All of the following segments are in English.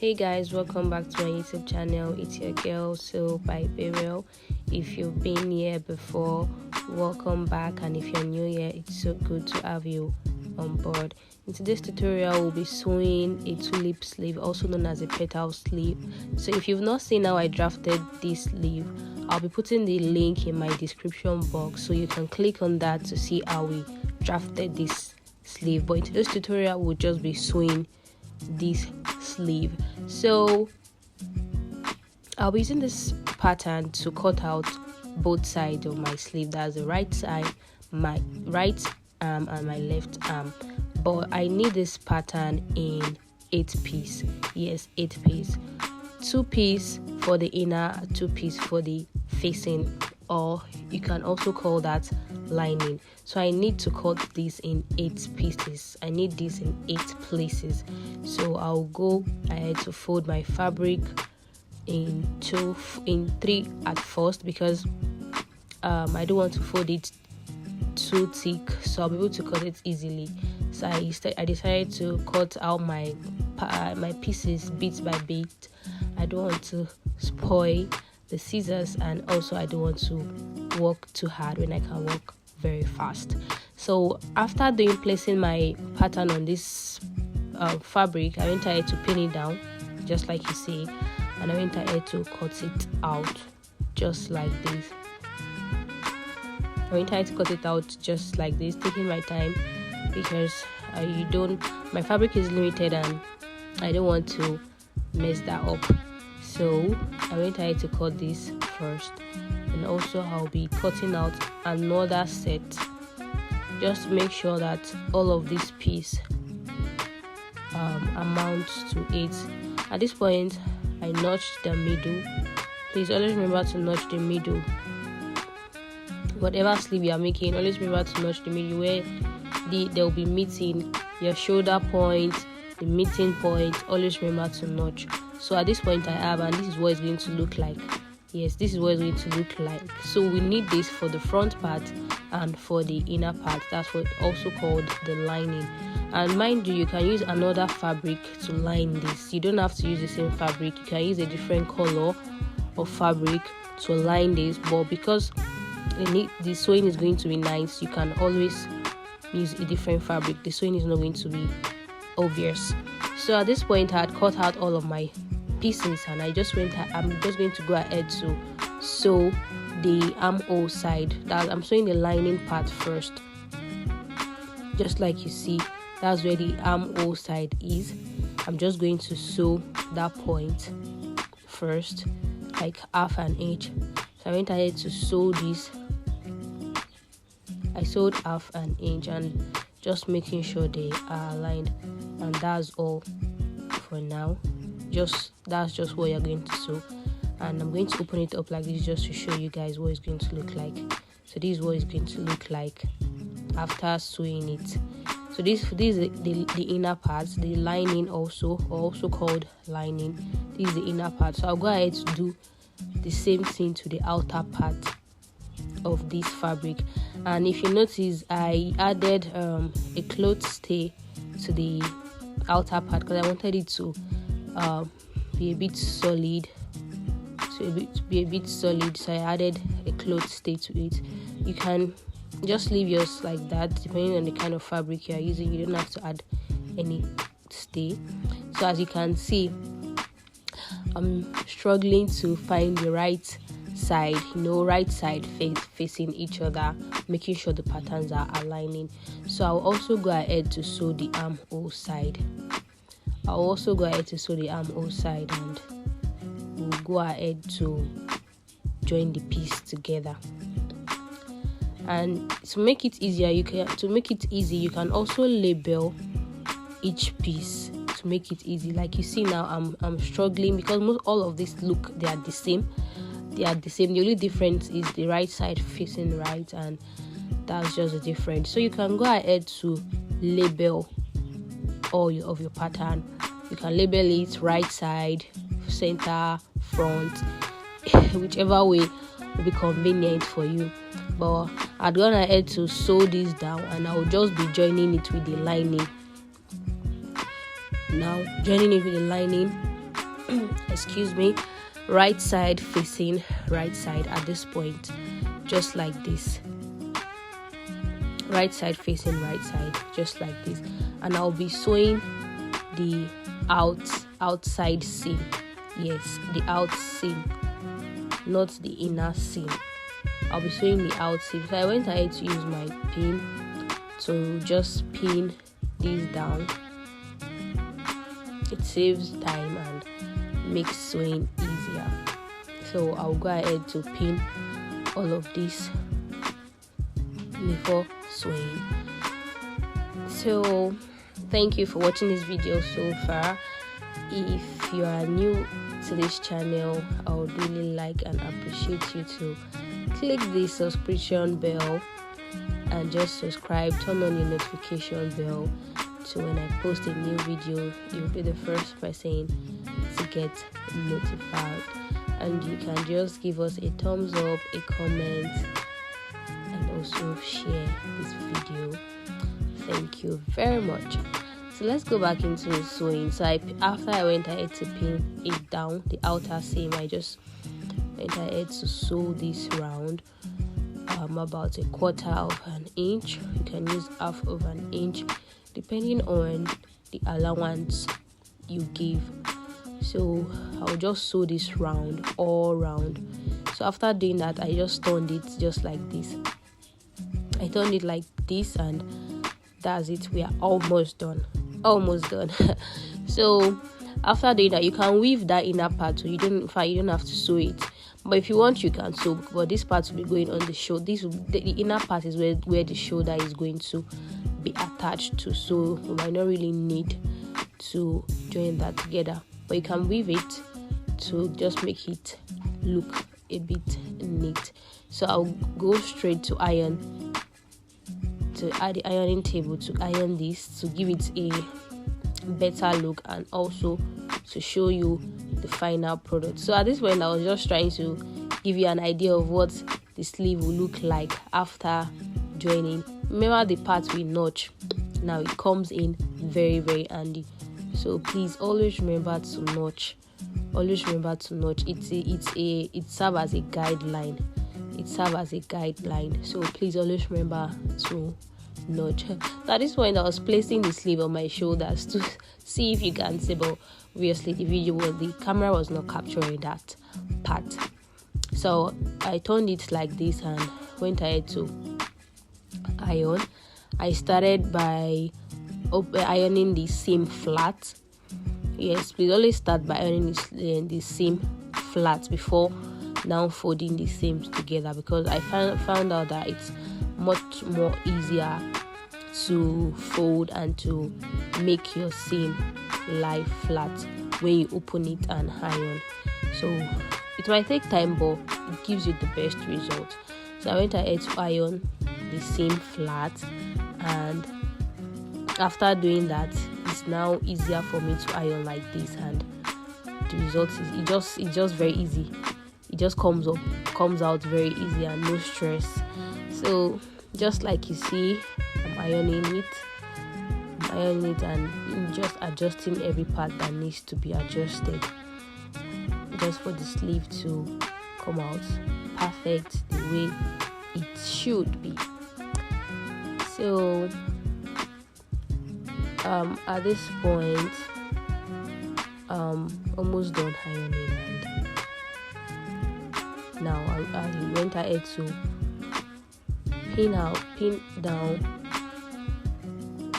Hey guys, welcome back to my YouTube channel. It's your girl Sew by Petal. If you've been here before, welcome back, and if you're new here, it's so good to have you on board. In today's tutorial, we'll be sewing a tulip sleeve, also known as a petal sleeve. So if you've not seen how I drafted this sleeve, I'll be putting the link in my description box, so you can click on that to see how we drafted this sleeve. But in today's tutorial, we'll just be sewing this sleeve. So I'll be using this pattern to cut out both sides of my sleeve. That's the right side, my right arm, and my left arm. But I need this pattern in 8 piece. Yes, 8 piece. 2 piece for the inner, 2 piece for the facing, or you can also call that lining. So I need to cut this in 8 pieces. I need this in 8 places. So I'll go ahead to fold my fabric in 3 at first, because I don't want to fold it too thick, so I'll be able to cut it easily. So I decided to cut out my pieces bit by bit. I don't want to spoil the scissors, and also I don't want to work too hard when I can work very fast. So after placing my pattern on this fabric, I went ahead to pin it down just like you see, and I went ahead to cut it out just like this. I went ahead to cut it out just like this, taking my time, because my fabric is limited and I don't want to mess that up. So I went ahead to cut this first, and also I'll be cutting out another set. Just make sure that all of this piece amounts to 8. At this point, I notched the middle. Please always remember to notch the middle. Whatever sleeve you are making, always remember to notch the middle, where they'll be meeting your shoulder point, the meeting point. Always remember to notch. So at this point I have, and this is what it's going to look like. Yes, this is what it's going to look like. So we need this for the front part and for the inner part. That's what also called the lining. And mind you, you can use another fabric to line this. You don't have to use the same fabric. You can use a different color of fabric to line this, but because the sewing is going to be nice, you can always use a different fabric. The sewing is not going to be obvious. So at this point I had cut out all of my pieces, and I'm just going to go ahead to sew the armhole side. That I'm sewing the lining part first, just like you see. That's where the armhole side is. I'm just going to sew that point first, like half an inch. So I went ahead to sew this. I sewed half an inch, and just making sure they are aligned, and that's all for now. That's just what you're going to sew, and I'm going to open it up like this just to show you guys what it's going to look like. So this is what it's going to look like after sewing it. So this is the inner part, the lining, also called lining. This is the inner part. So I'll go ahead to do the same thing to the outer part of this fabric. And if you notice, I added a cloth stay to the outer part because I wanted it to be a bit solid. So I added a cloth stay to it. You can just leave yours like that, depending on the kind of fabric you are using. You don't have to add any stay. So as you can see, I'm struggling to find the right side, right side facing each other, making sure the patterns are aligning. So I'll also go ahead to sew the armhole side. And we'll go ahead to join the piece together. And to make it easier, you can also label each piece to make it easy. Like you see now, I'm struggling because all of this they are the same. The only difference is the right side facing right, and that's just the difference. So you can go ahead to label all of your pattern. You can label it right side, center, front, whichever way will be convenient for you. But I'd gone ahead to sew this down, and I'll just be joining it with the lining. Now joining it with the lining, excuse me, right side facing right side at this point, just like this. Right side facing right side, just like this. And I'll be sewing the outside seam. Yes, the out seam, not the inner seam. I'll be sewing the out seam. So I went ahead to use my pin to just pin this down. It saves time and makes sewing easier. So I'll go ahead to pin all of this before sewing. So thank you for watching this video so far. If you are new to this channel, I would really like and appreciate you to click the subscription bell and just subscribe, turn on your notification bell, so when I post a new video, you'll be the first person to get notified. And you can just give us a thumbs up, a comment, and also share this video. Thank you very much. So let's go back into sewing. So after I went ahead to pin it down, the outer seam, I just went ahead to sew this round about 1/4 of an inch. You can use 1/2 of an inch depending on the allowance you give. So I'll just sew this round all round. So after doing that, I just turned it just like this. I turned it like this, and that's it. We are almost done. So after doing that, you can weave that inner part, so you don't have to sew it. But if you want, you can sew, but this part will be going on the shoulder. The inner part is where the shoulder is going to be attached to, so you might not really need to join that together, but you can weave it to just make it look a bit neat. So I'll go straight to iron, to add the ironing table to iron this, to give it a better look and also to show you the final product. So at this point, I was just trying to give you an idea of what the sleeve will look like after joining. Remember the part we notch, now it comes in very, very handy. So please always remember to notch. Always remember to notch. It serves as a guideline. So please always remember to notch. So at this point, I was placing the sleeve on my shoulders to see if you can see, but obviously the camera was not capturing that part. So I turned it like this and went ahead to iron. I started by ironing the seam flat. Yes, please always start by ironing the seam flat before now folding the seams together, because I found out that it's much more easier to fold and to make your seam lie flat when you open it and iron. So it might take time, but it gives you the best result. So I went ahead to iron the seam flat, and after doing that, it's now easier for me to iron like this, and the result is it's just very easy. It just comes out very easy and no stress. So just like you see, I'm ironing it and just adjusting every part that needs to be adjusted, just for the sleeve to come out perfect the way it should be. So at this point, almost done ironing, and now I went ahead to pin down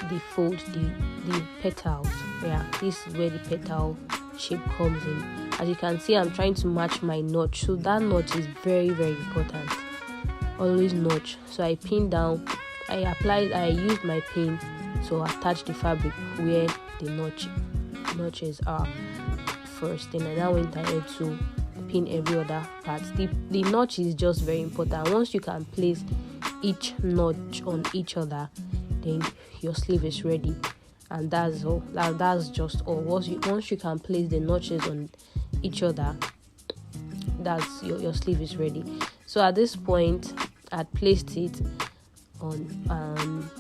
the fold, the petals. Yeah, this is where the petal shape comes in. As you can see, I'm trying to match my notch, so that notch is very, very important. Always notch. So I pinned down, I used my pin to attach the fabric where the notches are first. Then I now went ahead to pin every other part. The notch is just very important. Once you can place each notch on each other, then your sleeve is ready, and that's all. That's just all. Once you can place the notches on each other, that's your sleeve is ready. So at this point, I'd placed it on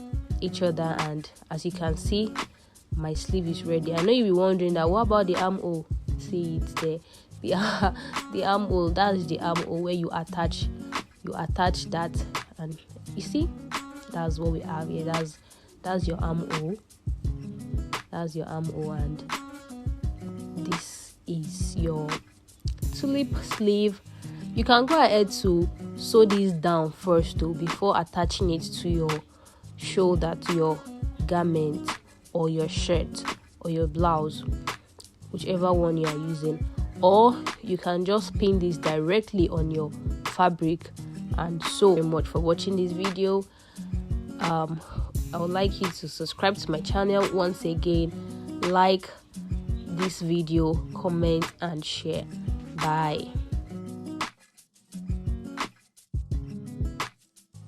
each other, and as you can see, my sleeve is ready. I know you'll be wondering that what about the armhole? see it there. The armhole, that's the armhole where you attach that, and you see, that's what we have here. That's your armhole. That's your armhole, and this is your tulip sleeve. You can go ahead to sew this down first though, before attaching it to your shoulder, to your garment or your shirt or your blouse, whichever one you are using. Or you can just pin this directly on your fabric and sew. Thank you very much for watching this video. I would like you to subscribe to my channel. Once again, like this video, comment and share. Bye.